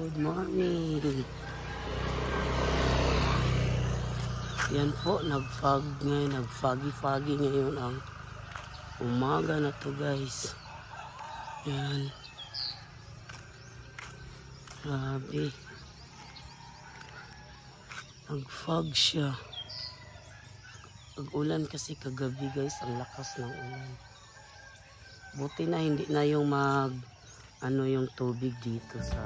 Good morning. Yan po, nag-foggy ngayon ang umaga na to, guys. Yan. Grabe. Nag-fog siya. Nag-ulan kasi kagabi, guys. Ang lakas ng ulan. Buti na hindi na yung yung tubig dito sa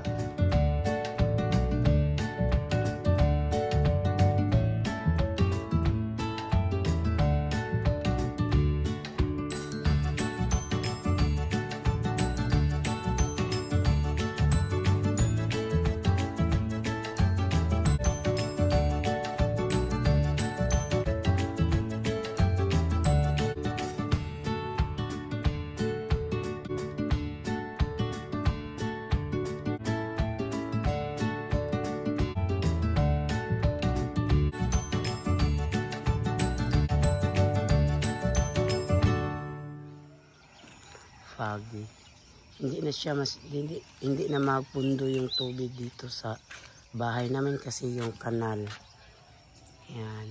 foggy. Hindi na siya hindi na mapundo yung tubig dito sa bahay namin kasi yung kanal. Yan.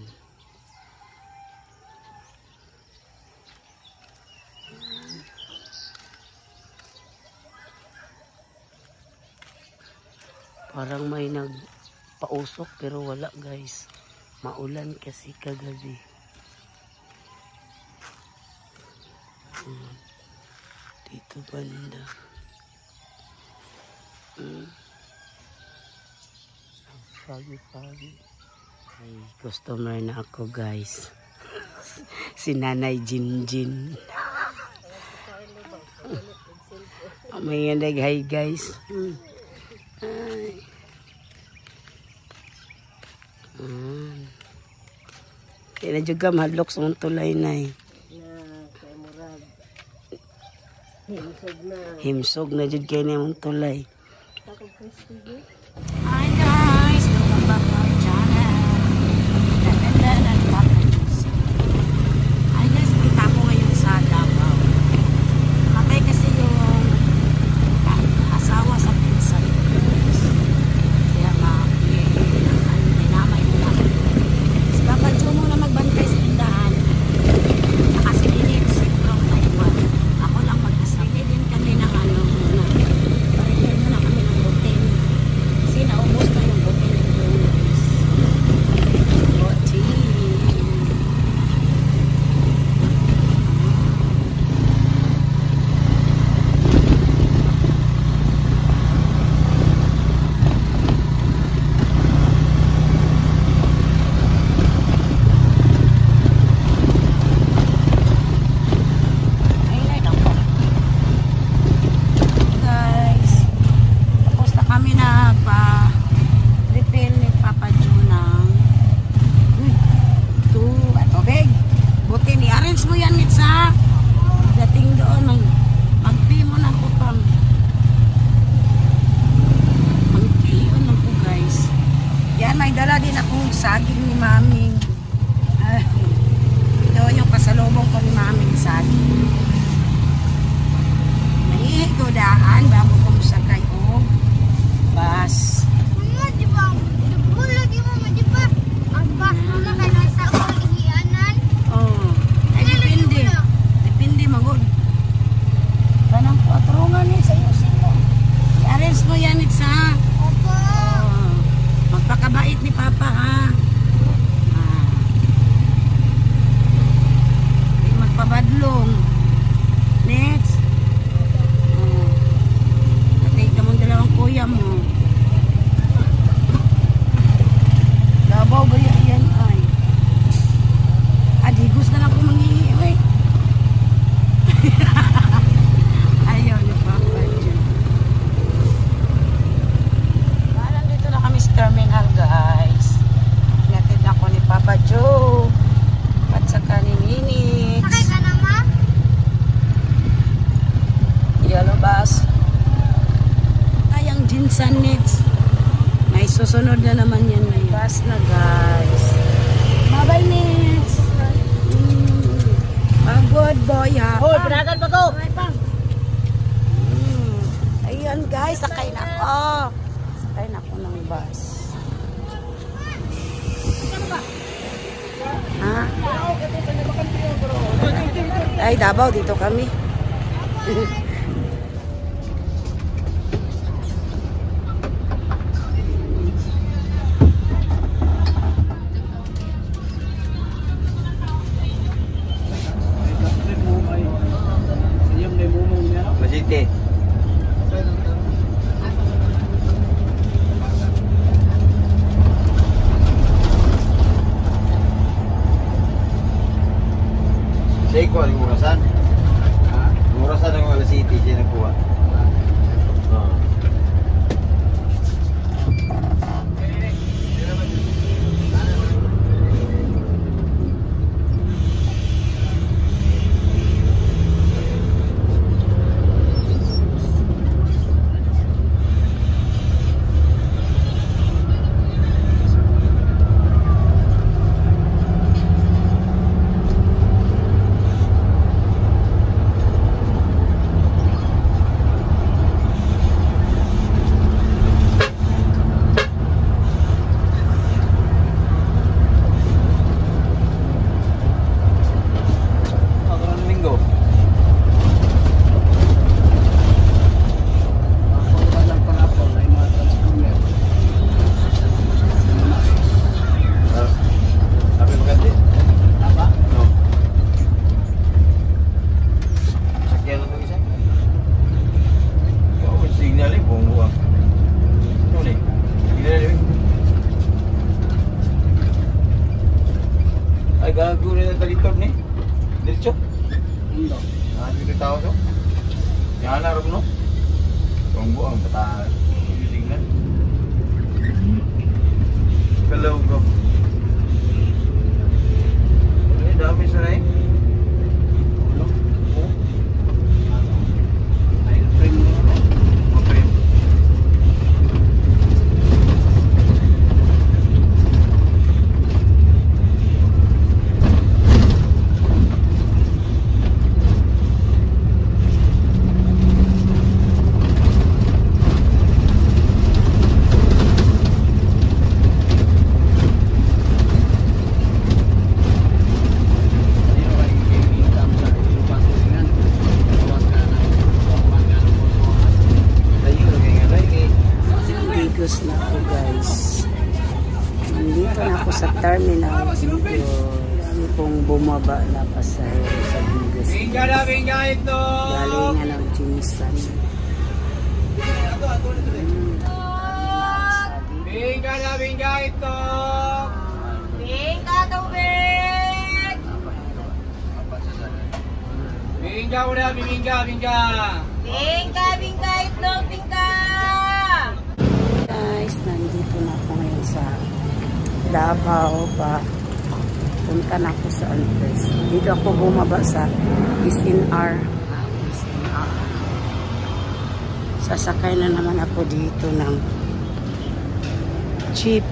Parang may nagpausok pero wala, guys. Maulan kasi kagabi. Dito banda. Foggy. Ay, customer na ako, guys. Si Nanay Jinjin. May nag-hi, guys. Ay. Kaya na juga mahadlok sa mong tulay na eh. Himsog na jud kay nimong tulay. Hi guys, welcome back to our channel. Hi guys, kita ko ngayon sa Davao. Matay kasi yung asawa sa pinsan. Kaya dinamay nila. Si Papa Joe muna magbantay sa tindahan. Kasi init si Prong Taiwan. Ako lang mag-asabay din kami ng parigyan mo na kami ng hotel. Kasi naubos na yung hotel ng bonus. Hotel. Dala din akong saging ni Mami. Ito yung pasalubong ko ni Mami, saging. May godaan bago ko musakay o bus. Mama, di ba? Lagi mama, di ba? Ang bus mo na kayo sa ulihianan. Oo. Ay, depende. Depende, magod. Tanang patrungan eh, sa'yo sila. I-arrange mo yan, Itza. Opo. Magpakabait ni Papa, ha? Magpabadlong. Next. Tatay ka mong dalawang kuya mo. Labaw ba yan ay? Adigos na lang kung manghihiwi. Ayaw ni Papa dyan. Parang dito na kami sa terminal, guys. Hinatid ako ni Papa Joe. At saka ni Minix. Sakay ka na, Ma? Yellow bus. Ayang Jinsan next. May susunod na naman yan na yun. Bus na, guys. Bye-bye, next. Good boy, ha? Oh, pinagan pa ko. Ayun, guys. Sakay na ako. Sasakay na ako ng bus. Ha? Ay, Davao, dito kami. Masiti. Siya ikuha ng orasan. Ang orasan ng Wala City siya nagkuha. Ay, gago rin ang talitod ni. Diretso? Hindi. Dito tao so? Yan na rin no? Tunggo ang patahan. Tingnan. Kalaw ko. Ay, dami sa na eh. Bigos na ako guys. Nandito na ako sa terminal. Dami pong bumaba na pasahero sa Bigos. Galing ng Jinsan. Bingga ito. Bingka tubig! Bingga udah, bingga. Bingka itlog, bingka! Guys, nandito na ako ngayon sa Davao pa. Punta na ako sa Antes. Dito ako bumaba sa SNR. Sasakay na naman ako dito ng jeep.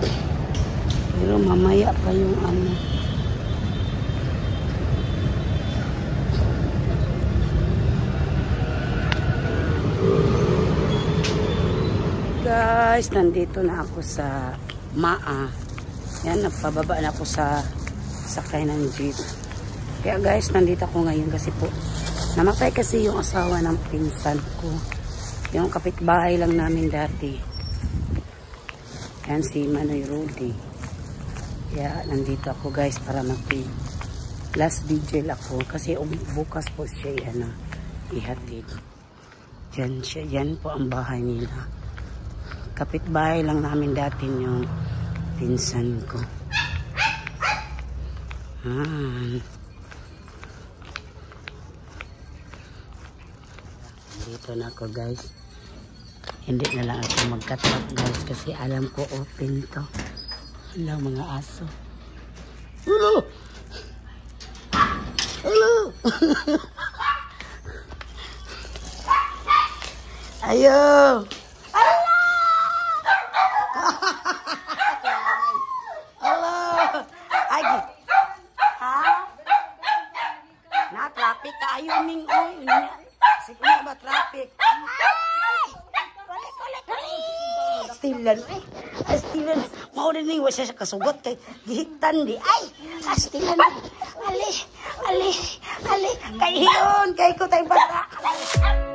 Pero mamaya pa yung ano. Guys, nandito na ako sa Maa. Yan, nagpababa na ako sa sakay ng jeep. Kaya guys, nandito ako ngayon kasi po namatay kasi yung asawa ng pinsan ko. Yung kapitbahay lang namin dati. Yan si Manoy Rudy. Kaya nandito ako guys para last vigil ako. Kasi bukas po siya ihatid. Yan siya. Yan po ang bahay nila. Kapitbahay lang namin dati yung pinsan ko. Dito na ako guys. Hindi na lang ako magkatrap guys kasi alam ko open to. Hello mga aso. Hello! Hello! Ayo! Traffic kayo ning oy. Sige ba traffic? Ay! Kulit. astilan. Ay, astilan. Maunin ni wala siya kasugot kay gihitan di. Ay, astilan. Ali. Kay hiyon. Kay ko tayo basa.